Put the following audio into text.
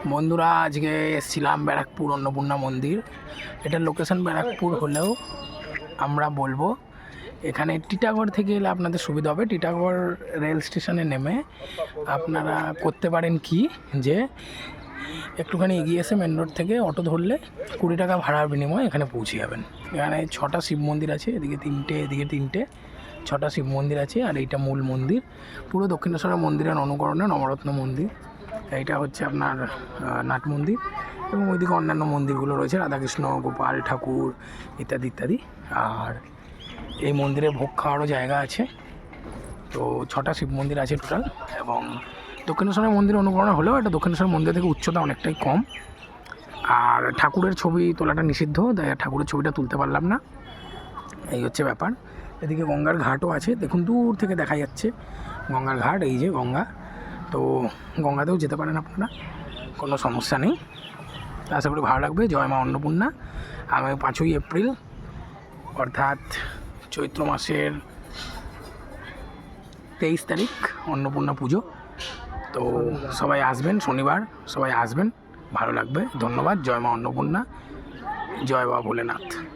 বন্ধুরা আজকে এসেছিলাম ব্যারাকপুর অন্নপূর্ণা মন্দির। এটার লোকেশন ব্যারাকপুর হলেও আমরা বলবো এখানে টিটাগড় থেকে এলে আপনাদের সুবিধা হবে। টিটাগড় রেল স্টেশনে নেমে আপনারা করতে পারেন কি, যে একটুখানি এগিয়ে এসে মেন রোড থেকে অটো ধরলে 20 টাকা ভাড়ার বিনিময়ে এখানে পৌঁছে যাবেন। এখানে 6টা শিব মন্দির আছে, এদিকে 3টে, এদিকে 3টে, 6টা শিব মন্দির আছে। আর এইটা মূল মন্দির, পুরো দক্ষিণেশ্বরের মন্দিরের অনুকরণে নবরত্ন মন্দির। এইটা হচ্ছে আপনার নাট মন্দির, এবং ওইদিকে অন্যান্য মন্দিরগুলো রয়েছে, রাধাকৃষ্ণ, গোপাল ঠাকুর ইত্যাদি ইত্যাদি। আর এই মন্দিরে ভোগ খাওয়ারও জায়গা আছে। তো 6টা শিব মন্দির আছে টোটাল, এবং দক্ষিণেশ্বরের মন্দির অনুকরণ হলেও এটা দক্ষিণেশ্বর মন্দির থেকে উচ্চতা অনেকটাই কম। আর ঠাকুরের ছবি তোলাটা নিষিদ্ধ, তাই ঠাকুরের ছবিটা তুলতে পারলাম না, এই হচ্ছে ব্যাপার। এদিকে গঙ্গার ঘাটও আছে, দেখুন দূর থেকে দেখা যাচ্ছে গঙ্গার ঘাট, এই যে গঙ্গা। তো গঙ্গাতেও যেতে পারেন আপনারা, কোনো সমস্যা নেই। আশা করি ভালো লাগবে। জয় মা অন্নপূর্ণা। আমি 5ই এপ্রিল অর্থাৎ চৈত্র মাসের 23 তারিখ অন্নপূর্ণা পুজো। তো সবাই আসবেন, শনিবার সবাই আসবেন, ভালো লাগবে। ধন্যবাদ। জয় মা অন্নপূর্ণা, জয় বাবা ভোলেনাথ।